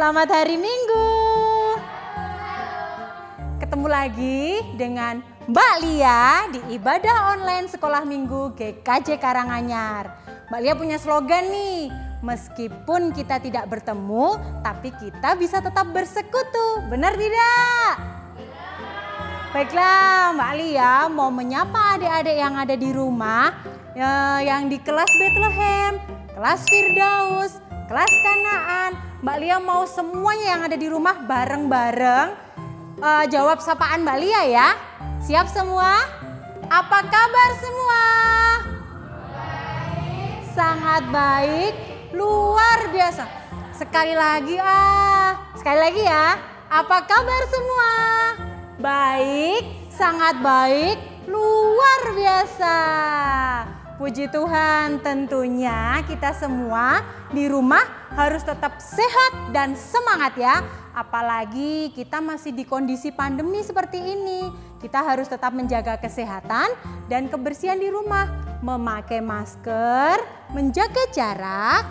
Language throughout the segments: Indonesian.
selamat hari Minggu. Ketemu lagi dengan Mbak Lia di ibadah online sekolah minggu GKJ Karanganyar. Mbak Lia punya slogan nih, meskipun kita tidak bertemu, tapi kita bisa tetap bersekutu. Benar tidak? Baiklah, Mbak Lia mau menyapa adik-adik yang ada di rumah, yang di kelas Bethlehem, kelas Firdaus, kelas Kanaan. Mbak Lia mau semuanya yang ada di rumah bareng-bareng jawab sapaan Mbak Lia ya. Siap semua? Apa kabar semua? Baik. Sangat baik, luar biasa. Sekali lagi ya. Apa kabar semua? Baik, sangat baik, luar biasa. Puji Tuhan, tentunya kita semua di rumah harus tetap sehat dan semangat ya. Apalagi kita masih di kondisi pandemi seperti ini. Kita harus tetap menjaga kesehatan dan kebersihan di rumah. Memakai masker, menjaga jarak,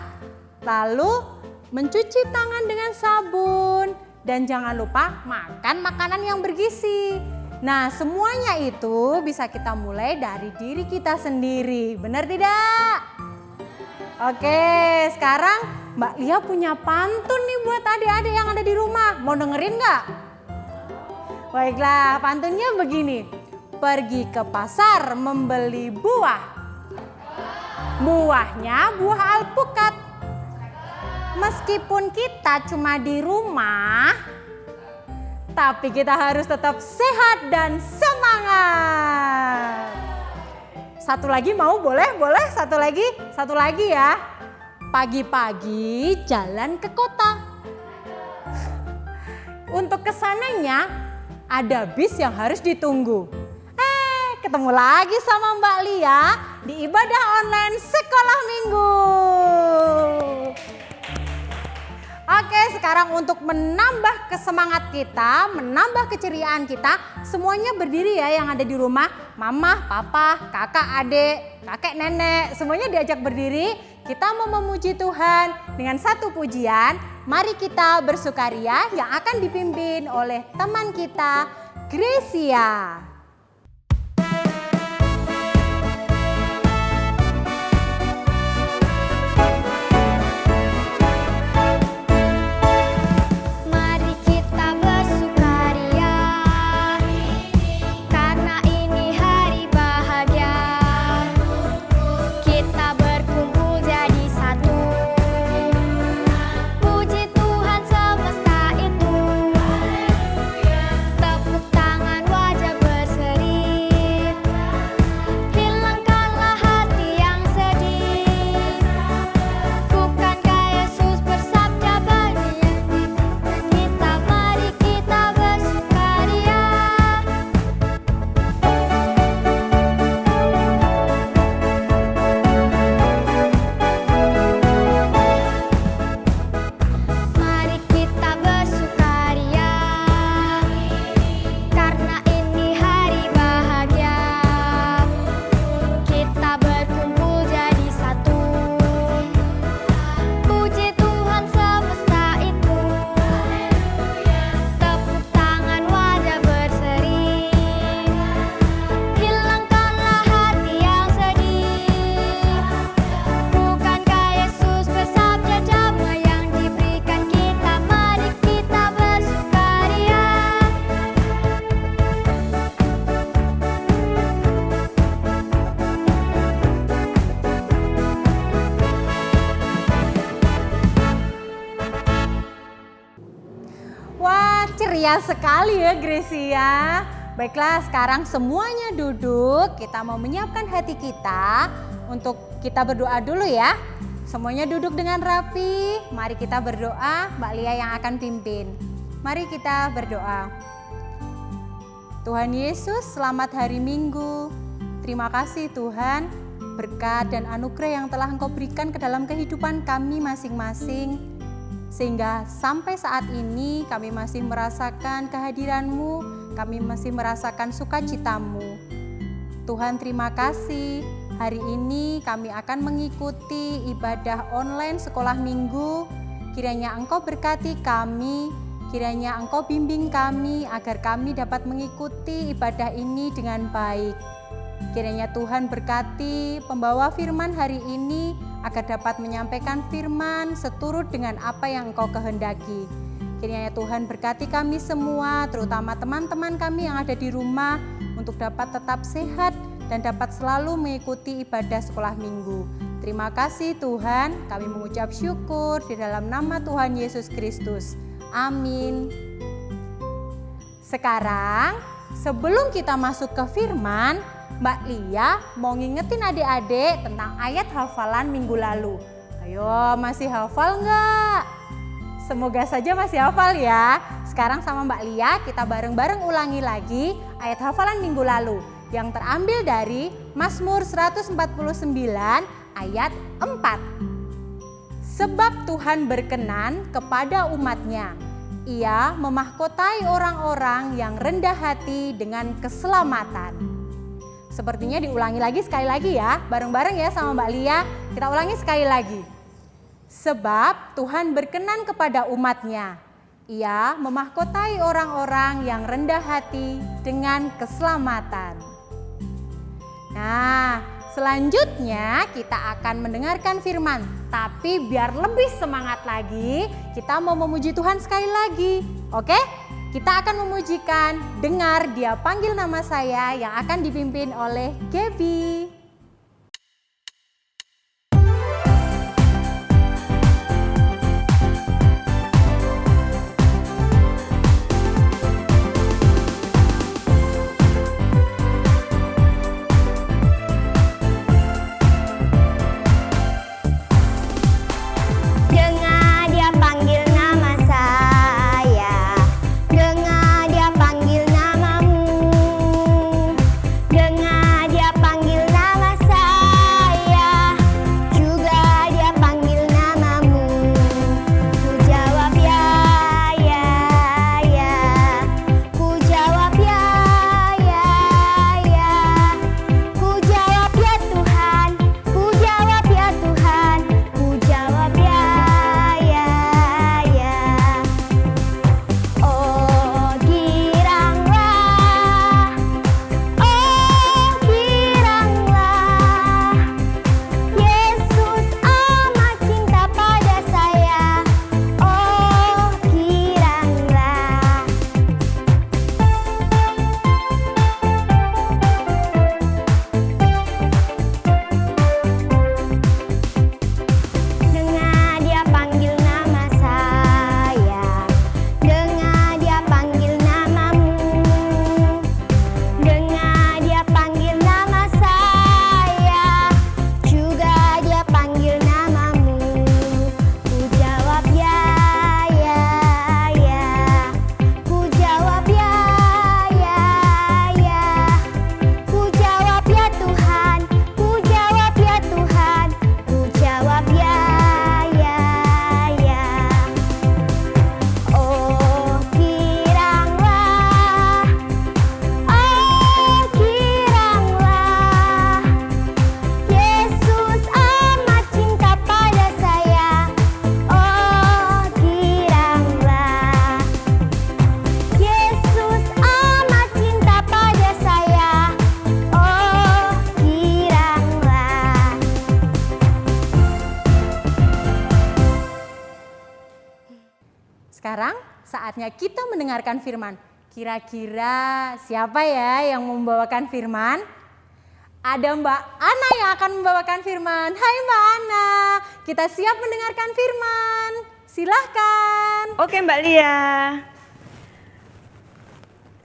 lalu mencuci tangan dengan sabun. Dan jangan lupa makan makanan yang bergizi. Nah, semuanya itu bisa kita mulai dari diri kita sendiri. Benar tidak? Oke, sekarang Mbak Lia punya pantun nih buat adik-adik yang ada di rumah. Mau dengerin nggak? Baiklah, pantunnya begini. Pergi ke pasar membeli buah. Buahnya buah alpukat. Meskipun kita cuma di rumah, tapi kita harus tetap sehat dan semangat. Satu lagi mau? Boleh? Satu lagi ya. Pagi-pagi jalan ke kota. Untuk kesananya ada bis yang harus ditunggu. Ketemu lagi sama Mbak Lia di ibadah online sekolah minggu. Oke, sekarang untuk menambah kesemangat kita, menambah keceriaan kita, semuanya berdiri ya yang ada di rumah. Mama, papa, kakak, adik, kakek, nenek, semuanya diajak berdiri. Kita mau memuji Tuhan dengan satu pujian. Mari kita bersukaria yang akan dipimpin oleh teman kita, Gracia. Ceria sekali ya Gracia. Baiklah, sekarang semuanya duduk. Kita mau menyiapkan hati kita untuk kita berdoa dulu ya. Semuanya duduk dengan rapi. Mari kita berdoa, Mbak Lia yang akan pimpin. Mari kita berdoa. Tuhan Yesus, selamat hari Minggu. Terima kasih Tuhan, berkat dan anugerah yang telah Engkau berikan ke dalam kehidupan kami masing-masing. Sehingga sampai saat ini kami masih merasakan kehadiran-Mu, kami masih merasakan sukacita-Mu. Tuhan terima kasih, hari ini kami akan mengikuti ibadah online sekolah minggu kiranya Engkau berkati kami, kiranya Engkau bimbing kami agar kami dapat mengikuti ibadah ini dengan baik. Kiranya Tuhan berkati pembawa firman hari ini agar dapat menyampaikan firman seturut dengan apa yang Engkau kehendaki. Kiranya Tuhan berkati kami semua, terutama teman-teman kami yang ada di rumah, untuk dapat tetap sehat dan dapat selalu mengikuti ibadah sekolah minggu. Terima kasih Tuhan, kami mengucap syukur di dalam nama Tuhan Yesus Kristus. Amin. Sekarang, sebelum kita masuk ke firman, Mbak Lia mau ngingetin adik-adik tentang ayat hafalan minggu lalu. Ayo, masih hafal nggak? Semoga saja masih hafal ya. Sekarang sama Mbak Lia kita bareng-bareng ulangi lagi ayat hafalan minggu lalu yang terambil dari Mazmur 149 ayat 4. Sebab Tuhan berkenan kepada umat-Nya. Ia memahkotai orang-orang yang rendah hati dengan keselamatan. Sepertinya diulangi lagi sekali lagi ya. Bareng-bareng ya sama Mbak Lia. Kita ulangi sekali lagi. Sebab Tuhan berkenan kepada umat-Nya. Ia memahkotai orang-orang yang rendah hati dengan keselamatan. Nah, selanjutnya kita akan mendengarkan firman. Tapi biar lebih semangat lagi, kita mau memuji Tuhan sekali lagi. Oke? Kita akan memujikan Dengar Dia Panggil Nama Saya yang akan dipimpin oleh Gaby. Sekarang saatnya kita mendengarkan firman. Kira-kira siapa ya yang membawakan firman? Ada Mbak Ana yang akan membawakan firman. Hai Mbak Ana, kita siap mendengarkan firman. Silahkan. Oke Mbak Lia.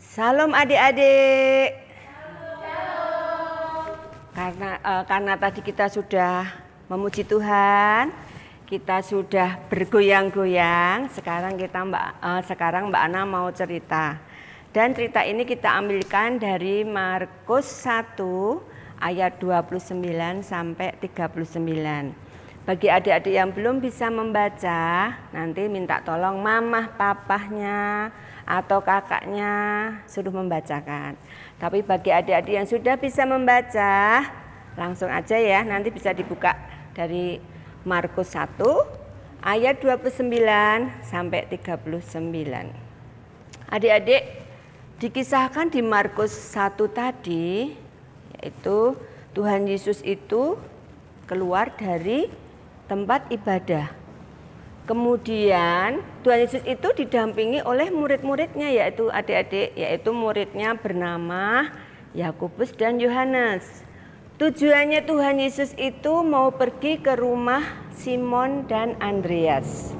Salam adik-adik. Karena tadi kita sudah memuji Tuhan, kita sudah bergoyang-goyang. Sekarang Mbak Ana mau cerita. Dan cerita ini kita ambilkan dari Markus 1 ayat 29 sampai 39. Bagi adik-adik yang belum bisa membaca, nanti minta tolong mamah, papahnya, atau kakaknya suruh membacakan. Tapi bagi adik-adik yang sudah bisa membaca, langsung aja ya, nanti bisa dibuka dari Markus 1 ayat 29 sampai 39. Adik-adik, dikisahkan di Markus 1 tadi, yaitu Tuhan Yesus itu keluar dari tempat ibadah. Kemudian Tuhan Yesus itu didampingi oleh murid-muridnya, yaitu adik-adik, yaitu muridnya bernama Yakobus dan Yohanes. Tujuannya Tuhan Yesus itu mau pergi ke rumah Simon dan Andreas.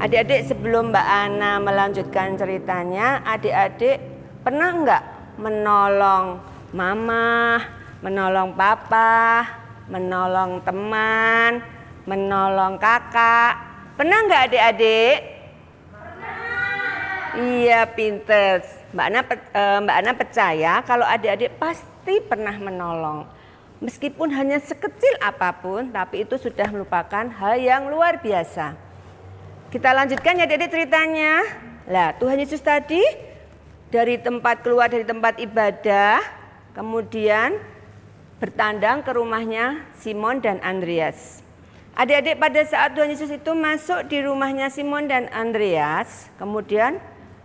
Adik-adik, sebelum Mbak Ana melanjutkan ceritanya, adik-adik pernah enggak menolong mama, menolong papa, menolong teman, menolong kakak? Pernah enggak adik-adik? Pernah. Iya, pinter. Mbak Ana percaya kalau adik-adik pasti pernah menolong. Meskipun hanya sekecil apapun, tapi itu sudah merupakan hal yang luar biasa. Kita lanjutkan ya adik-adik ceritanya. Lah, Tuhan Yesus tadi keluar dari tempat ibadah, kemudian bertandang ke rumahnya Simon dan Andreas. Adik-adik, pada saat Tuhan Yesus itu masuk di rumahnya Simon dan Andreas, kemudian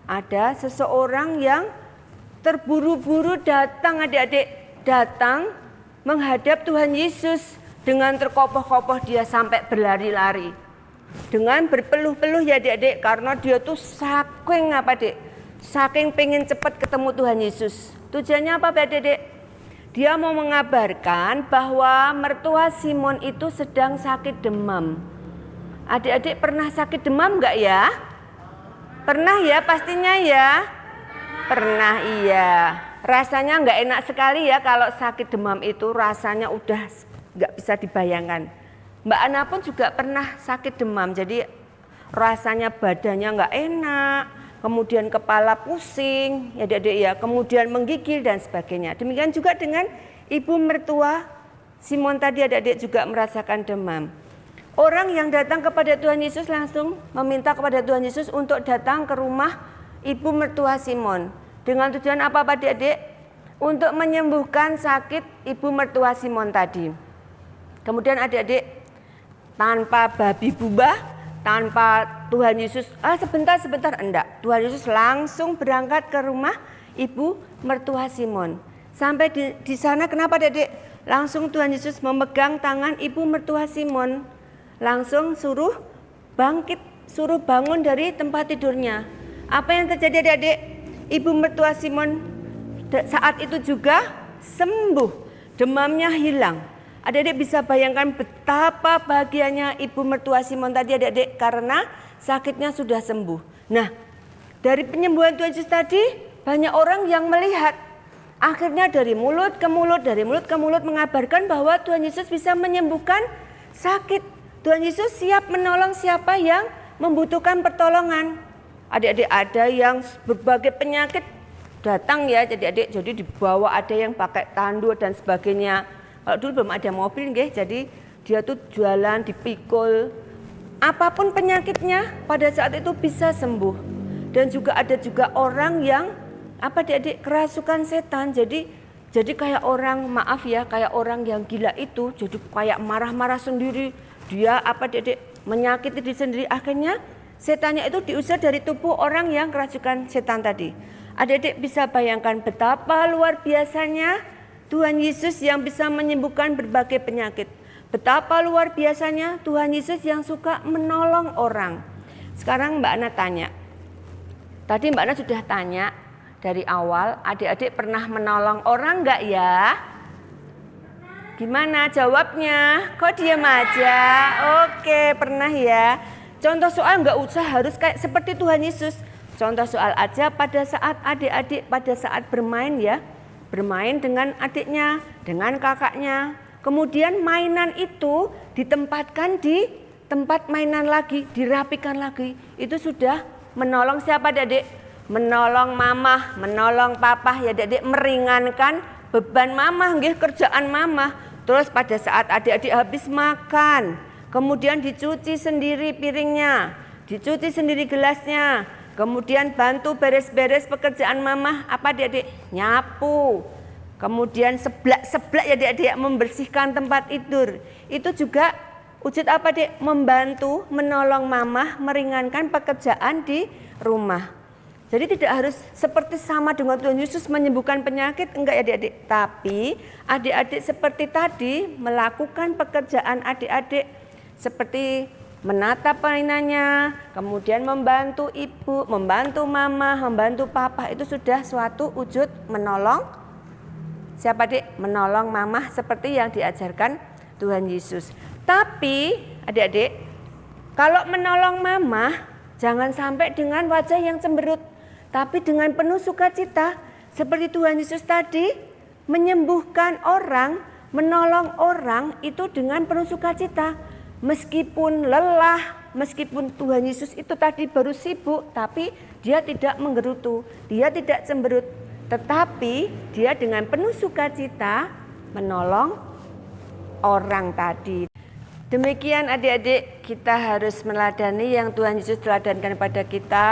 ada seseorang yang terburu-buru datang, adik-adik, datang menghadap Tuhan Yesus dengan terkopoh-kopoh, dia sampai berlari-lari. Dengan berpeluh-peluh ya adik-adik, karena dia tuh saking pengen cepat ketemu Tuhan Yesus. Tujuannya apa adik-adik? Dia mau mengabarkan bahwa mertua Simon itu sedang sakit demam. Adik-adik pernah sakit demam enggak ya? Pernah ya, pastinya ya. Pernah, iya. Rasanya enggak enak sekali ya kalau sakit demam itu, rasanya udah enggak bisa dibayangkan. Mbak Ana pun juga pernah sakit demam, jadi rasanya badannya enggak enak, kemudian kepala pusing, ya adik-adik ya, kemudian menggigil dan sebagainya. Demikian juga dengan ibu mertua Simon tadi, adik-adik juga merasakan demam. Orang yang datang kepada Tuhan Yesus langsung meminta kepada Tuhan Yesus untuk datang ke rumah ibu mertua Simon. Dengan tujuan apa adik-adik? Untuk menyembuhkan sakit ibu mertua Simon tadi. Kemudian adik-adik, tanpa babi bubah, tanpa Tuhan Yesus, sebentar, enggak. Tuhan Yesus langsung berangkat ke rumah ibu mertua Simon. Sampai di sana, kenapa adik-adik? Langsung Tuhan Yesus memegang tangan ibu mertua Simon. Langsung suruh bangkit, suruh bangun dari tempat tidurnya. Apa yang terjadi adik-adik? Ibu mertua Simon saat itu juga sembuh, demamnya hilang. Adik-adik bisa bayangkan betapa bahagianya ibu mertua Simon tadi adik-adik, karena sakitnya sudah sembuh. Nah, dari penyembuhan Tuhan Yesus tadi banyak orang yang melihat. Akhirnya dari mulut ke mulut mengabarkan bahwa Tuhan Yesus bisa menyembuhkan sakit. Tuhan Yesus siap menolong siapa yang membutuhkan pertolongan. Adik-adik, ada yang berbagai penyakit datang ya, jadi dibawa, ada yang pakai tandu dan sebagainya. Kalau dulu belum ada mobil nggih, jadi dia tuh jualan dipikul. Apapun penyakitnya pada saat itu bisa sembuh. Dan juga ada juga orang yang adik-adik kerasukan setan. Jadi kayak orang, maaf ya, kayak orang yang gila itu, jadi kayak marah-marah sendiri. Dia adik-adik menyakiti diri sendiri, akhirnya setannya itu diusir dari tubuh orang yang kerasukan setan tadi. Adik-adik bisa bayangkan betapa luar biasanya Tuhan Yesus yang bisa menyembuhkan berbagai penyakit. Betapa luar biasanya Tuhan Yesus yang suka menolong orang. Sekarang Mbak Ana tanya. Tadi Mbak Ana sudah tanya dari awal, adik-adik pernah menolong orang enggak ya? Gimana jawabnya? Kok diam aja? Oke, pernah ya. Contoh soal enggak usah harus kayak seperti Tuhan Yesus. Contoh soal aja pada saat adik-adik pada saat bermain ya. Bermain dengan adiknya, dengan kakaknya. Kemudian mainan itu ditempatkan di tempat mainan lagi, dirapikan lagi. Itu sudah menolong siapa adik? Menolong mama, menolong papa ya adik, meringankan beban mama, nggih, kerjaan mama. Terus pada saat adik-adik habis makan, kemudian dicuci sendiri piringnya, dicuci sendiri gelasnya. Kemudian bantu beres-beres pekerjaan mama, apa adik-adik? Nyapu. Kemudian seblak ya adik-adik, membersihkan tempat tidur. Itu juga Wujud apa Dek? Membantu, menolong mamah, meringankan pekerjaan di rumah. Jadi tidak harus seperti sama dengan Tuhan Yesus menyembuhkan penyakit, enggak ya adik-adik. Tapi adik-adik seperti tadi melakukan pekerjaan adik-adik seperti menata mainannya, kemudian membantu ibu, membantu mama, membantu papa, itu sudah suatu wujud menolong. Siapa Dek? Menolong mamah seperti yang diajarkan Tuhan Yesus. Tapi adik-adik, kalau menolong mamah jangan sampai dengan wajah yang cemberut, tapi dengan penuh sukacita. Seperti Tuhan Yesus tadi menyembuhkan orang, menolong orang itu dengan penuh sukacita. Meskipun lelah, meskipun Tuhan Yesus itu tadi baru sibuk, tapi dia tidak menggerutu, dia tidak cemberut. Tetapi dia dengan penuh sukacita menolong orang tadi. Demikian adik-adik, kita harus meladani yang Tuhan Yesus teladankan pada kita.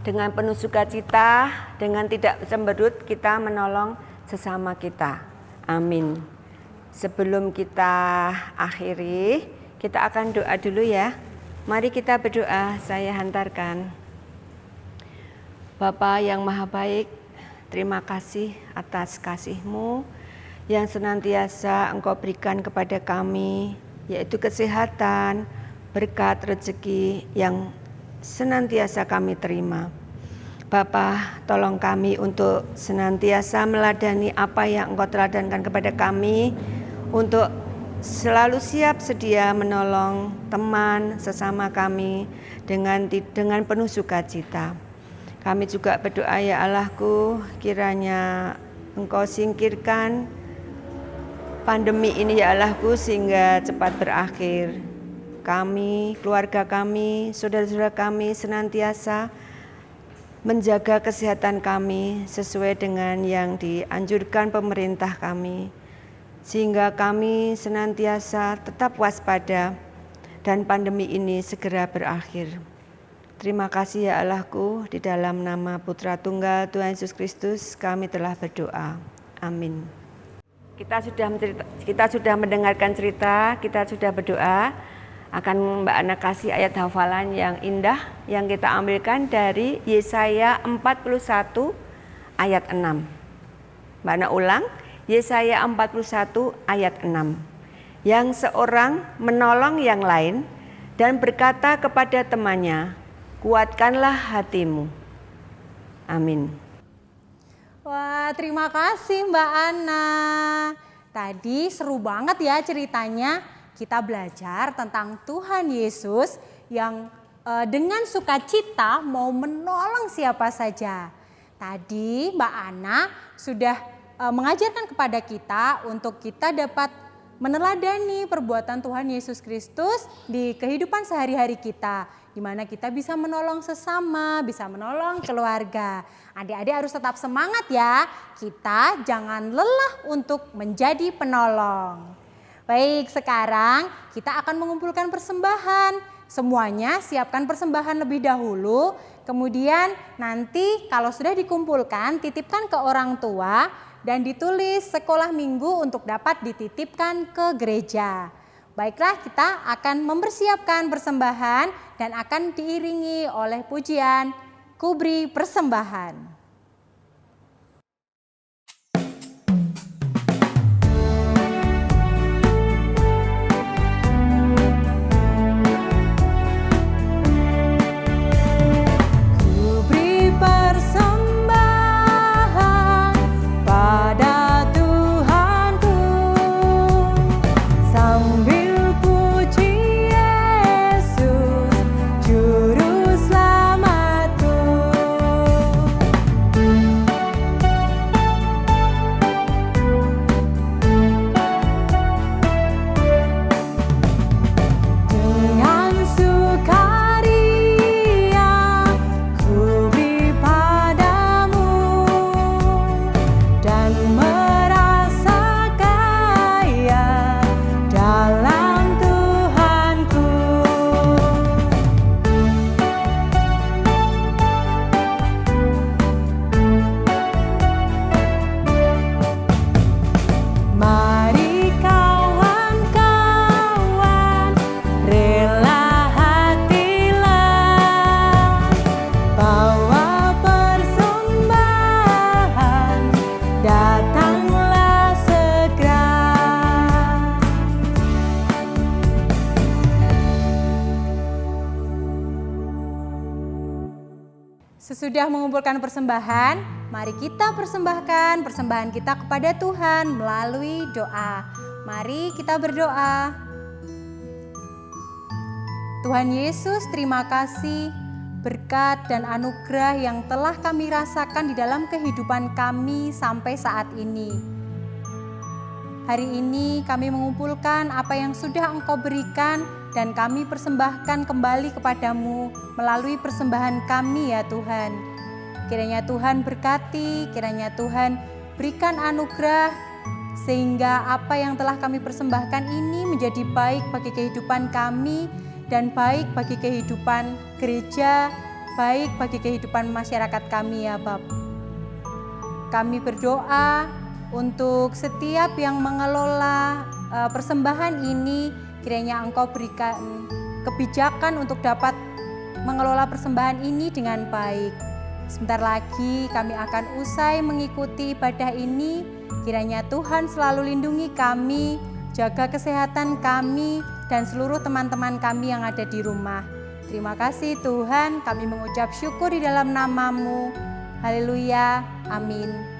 Dengan penuh sukacita, dengan tidak cemberut, kita menolong sesama kita. Amin. Sebelum kita akhiri, kita akan doa dulu ya. Mari kita berdoa, saya hantarkan. Bapa yang maha baik, terima kasih atas kasih-Mu yang senantiasa Engkau berikan kepada kami, yaitu kesehatan, berkat, rezeki yang senantiasa kami terima. Bapa, tolong kami untuk senantiasa meladani apa yang Engkau teladankan kepada kami, untuk selalu siap sedia menolong teman sesama kami dengan penuh sukacita. Kami juga berdoa ya Allahku, kiranya Engkau singkirkan pandemi ini ya Allahku sehingga cepat berakhir. Kami, keluarga kami, saudara-saudara kami senantiasa menjaga kesehatan kami sesuai dengan yang dianjurkan pemerintah kami, sehingga kami senantiasa tetap waspada dan pandemi ini segera berakhir. Terima kasih ya Allahku, di dalam nama Putra Tunggal Tuhan Yesus Kristus kami telah berdoa. Amin. Kita sudah mendengarkan cerita, kita sudah berdoa. Akan Mbak Ana kasih ayat hafalan yang indah yang kita ambilkan dari Yesaya 41 ayat 6. Mbak Ana ulang, Yesaya 41 ayat 6. Yang seorang menolong yang lain dan berkata kepada temannya, kuatkanlah hatimu. Amin. Wah, terima kasih Mbak Ana. Tadi seru banget ya ceritanya. Kita belajar tentang Tuhan Yesus yang dengan sukacita mau menolong siapa saja. Tadi Mbak Ana sudah mengajarkan kepada kita untuk kita dapat meneladani perbuatan Tuhan Yesus Kristus di kehidupan sehari-hari kita, di mana kita bisa menolong sesama, bisa menolong keluarga. Adik-adik harus tetap semangat ya, kita jangan lelah untuk menjadi penolong. Baik, sekarang kita akan mengumpulkan persembahan. Semuanya siapkan persembahan lebih dahulu, kemudian nanti kalau sudah dikumpulkan, titipkan ke orang tua dan ditulis sekolah minggu untuk dapat dititipkan ke gereja. Baiklah, kita akan mempersiapkan persembahan dan akan diiringi oleh pujian Kubri Persembahan. Sesudah mengumpulkan persembahan, mari kita persembahkan persembahan kita kepada Tuhan melalui doa. Mari kita berdoa. Tuhan Yesus, terima kasih berkat dan anugerah yang telah kami rasakan di dalam kehidupan kami sampai saat ini. Hari ini kami mengumpulkan apa yang sudah Engkau berikan dan kami persembahkan kembali kepadamu melalui persembahan kami ya Tuhan. Kiranya Tuhan berkati, kiranya Tuhan berikan anugerah sehingga apa yang telah kami persembahkan ini menjadi baik bagi kehidupan kami dan baik bagi kehidupan gereja, baik bagi kehidupan masyarakat kami ya Bapa. Kami berdoa untuk setiap yang mengelola persembahan ini, kiranya Engkau berikan kebijakan untuk dapat mengelola persembahan ini dengan baik. Sebentar lagi kami akan usai mengikuti ibadah ini, kiranya Tuhan selalu lindungi kami, jaga kesehatan kami dan seluruh teman-teman kami yang ada di rumah. Terima kasih Tuhan, kami mengucap syukur di dalam nama-Mu. Haleluya, amin.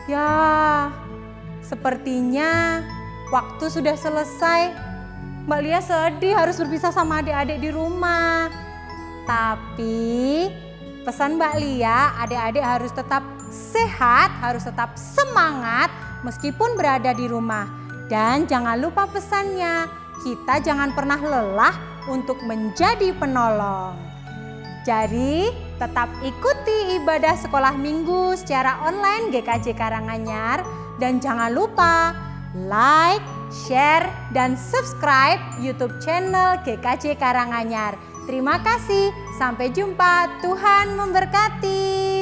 Ya, sepertinya waktu sudah selesai. Mbak Lia sedih harus berpisah sama adik-adik di rumah. Tapi pesan Mbak Lia, adik-adik harus tetap sehat, harus tetap semangat meskipun berada di rumah. Dan jangan lupa pesannya, kita jangan pernah lelah untuk menjadi penolong. Jadi tetap ikuti ibadah sekolah minggu secara online GKJ Karanganyar. Dan jangan lupa like, share, dan subscribe YouTube channel GKJ Karanganyar. Terima kasih, sampai jumpa, Tuhan memberkati.